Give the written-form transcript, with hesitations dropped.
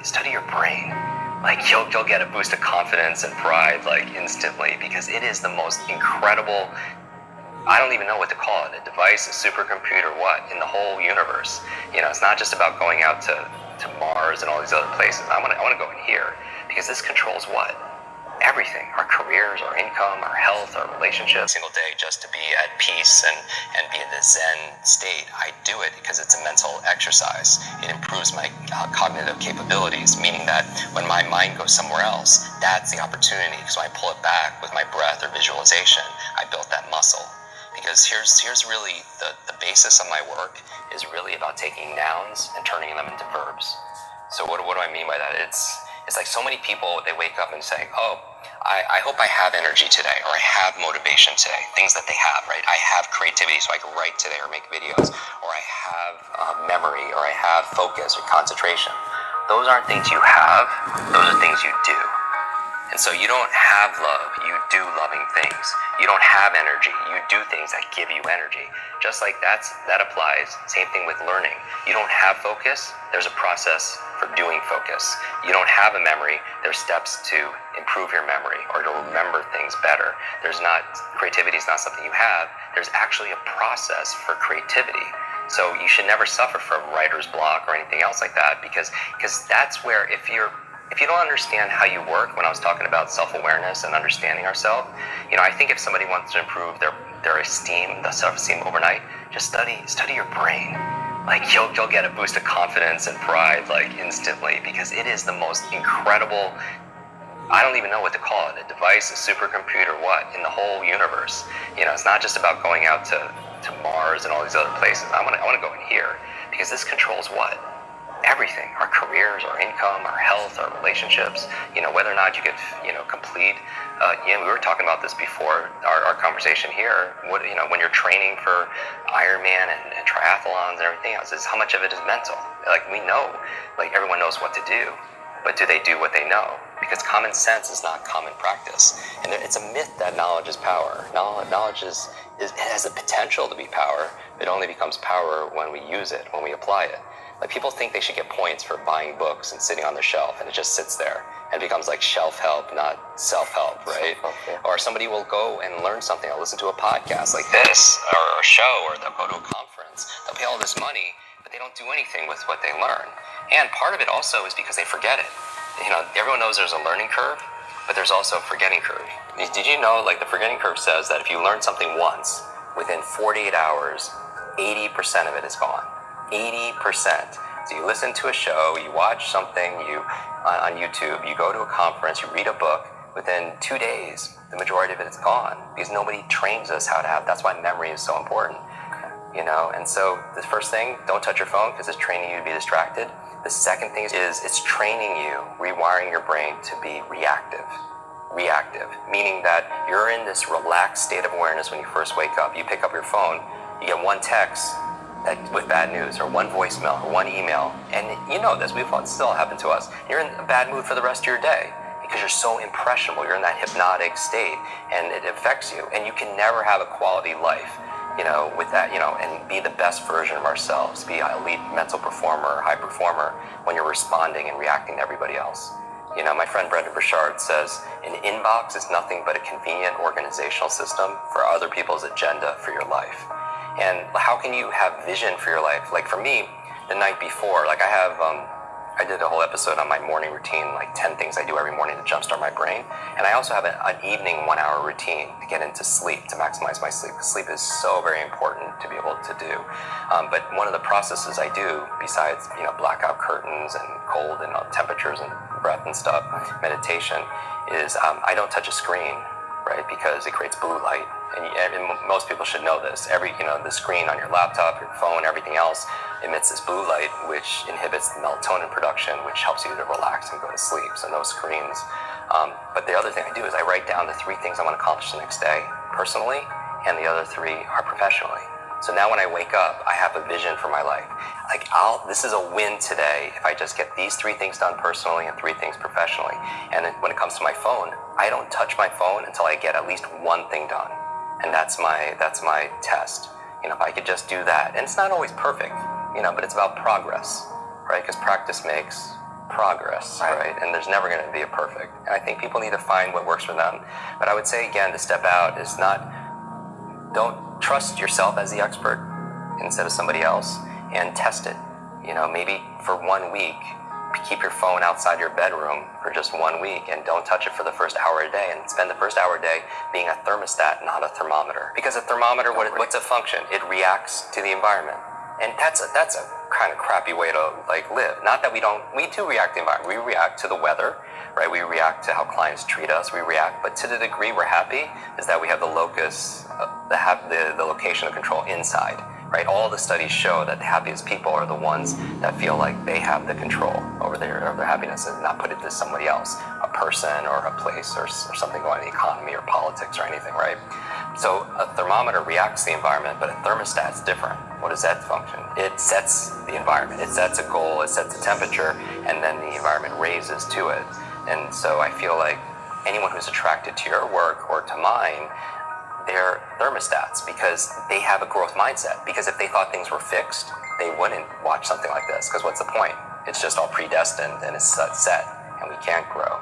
study your brain. Like you'll get a boost of confidence and pride like instantly, because it is the most incredible, I don't even know what to call it, a device, a supercomputer, what, in the whole universe. It's not just about going out to Mars and all these other places. I want to go in here, because this controls what? Everything. Our careers, our income, our health, our relationships. Single day just to be at peace and be in this Zen state. I do it because it's a mental exercise. It improves my cognitive capabilities, meaning that when my mind goes somewhere else, that's the opportunity. So I pull it back with my breath or visualization. I built that muscle. Because here's really the basis of my work is really about taking nouns and turning them into verbs. So what do I mean by that? It's like so many people, they wake up and say, oh, I hope I have energy today, or I have motivation today, things that they have, right? I have creativity so I can write today or make videos, or I have memory, or I have focus or concentration. Those aren't things you have, those are things you do. And so you don't have love, you do loving things. You don't have energy, you do things that give you energy. Just like that applies, same thing with learning. You don't have focus, there's a process for doing focus. You don't have a memory, there's steps to improve your memory or to remember things better. Creativity is not something you have, there's actually a process for creativity. So you should never suffer from writer's block or anything else like that, because that's where if you don't understand how you work, when I was talking about self-awareness and understanding ourselves, I think if somebody wants to improve their esteem, the self-esteem overnight, just study your brain. Like you'll get a boost of confidence and pride like instantly, because it is the most incredible, I don't even know what to call it, a device, a supercomputer, what, in the whole universe. It's not just about going out to Mars and all these other places. I want to go in here, because this controls what? Everything. Our careers, our income, our health, our relationships, whether or not you get, complete. We were talking about this before our conversation here. When you're training for Ironman and triathlons and everything else, is how much of it is mental. Like we know, like everyone knows what to do, but do they do what they know? Because common sense is not common practice. And it's a myth that knowledge is power. Knowledge it has the potential to be power. It only becomes power when we use it, when we apply it. Like people think they should get points for buying books and sitting on their shelf, and it just sits there and it becomes like shelf help, not self-help, right? Self-help, yeah. Or somebody will go and learn something, or listen to a podcast like this, or a show, or they'll go to a conference. They'll pay all this money, but they don't do anything with what they learn. And part of it also is because they forget it. Everyone knows there's a learning curve, but there's also a forgetting curve. Did you know, like the forgetting curve says that if you learn something once, within 48 hours, 80% of it is gone. 80%. So you listen to a show, you watch something on YouTube, you go to a conference, you read a book, within 2 days, the majority of it is gone, because nobody trains us how to have, that's why memory is so important. And so the first thing, don't touch your phone, because it's training you to be distracted. The second thing is it's training you, rewiring your brain to be reactive, meaning that you're in this relaxed state of awareness when you first wake up. You pick up your phone, you get one text with bad news, or one voicemail, or one email, and this, it's still happened to us. You're in a bad mood for the rest of your day, because you're so impressionable, you're in that hypnotic state, and it affects you, and you can never have a quality life, with that, and be the best version of ourselves, be an elite mental performer, high performer, when you're responding and reacting to everybody else. My friend Brendan Burchard says, an inbox is nothing but a convenient organizational system for other people's agenda for your life. And how can you have vision for your life? Like for me, the night before, like I did a whole episode on my morning routine, like 10 things I do every morning to jumpstart my brain. And I also have an evening 1 hour routine to get into sleep, to maximize my sleep. Sleep is so very important to be able to do. But one of the processes I do, besides, blackout curtains and cold and temperatures and breath and stuff, meditation, is I don't touch a screen, right? Because it creates blue light. And most people should know this. The screen on your laptop, your phone, everything else emits this blue light, which inhibits the melatonin production, which helps you to relax and go to sleep. So no screens. But the other thing I do is I write down the 3 things I want to accomplish the next day, personally, and the other 3 are professionally. So now when I wake up, I have a vision for my life. Like, this is a win today if I just get these 3 things done personally and 3 things professionally. And then when it comes to my phone, I don't touch my phone until I get at least 1 thing done. And that's my test. If I could just do that, and it's not always perfect, but it's about progress, right? Because practice makes progress, right? And there's never going to be a perfect. And I think people need to find what works for them. But I would say, again, to step out is don't trust yourself as the expert instead of somebody else, and test it. Maybe for 1 week, keep your phone outside your bedroom for just 1 week and don't touch it for the first hour a day, and spend the first hour a day being a thermostat, not a thermometer. Because a thermometer, what's a function? It reacts to the environment. And that's a kind of crappy way to live. Not that we do react to the environment. We react to the weather, right? We react to how clients treat us. We react, but to the degree we're happy is that we have the locus, the location of control inside, right? All the studies show that the happiest people are the ones that feel like they have the control over their happiness and not put it to somebody else, a person or a place or something going on in the economy or politics or anything, right? So a thermometer reacts to the environment, but a thermostat's different. What does that function? It sets the environment. It sets a goal, it sets a temperature, and then the environment raises to it. And so I feel like anyone who's attracted to your work or to mine, they're thermostats because they have a growth mindset. Because if they thought things were fixed, they wouldn't watch something like this. Because what's the point? It's just all predestined and it's set, and we can't grow.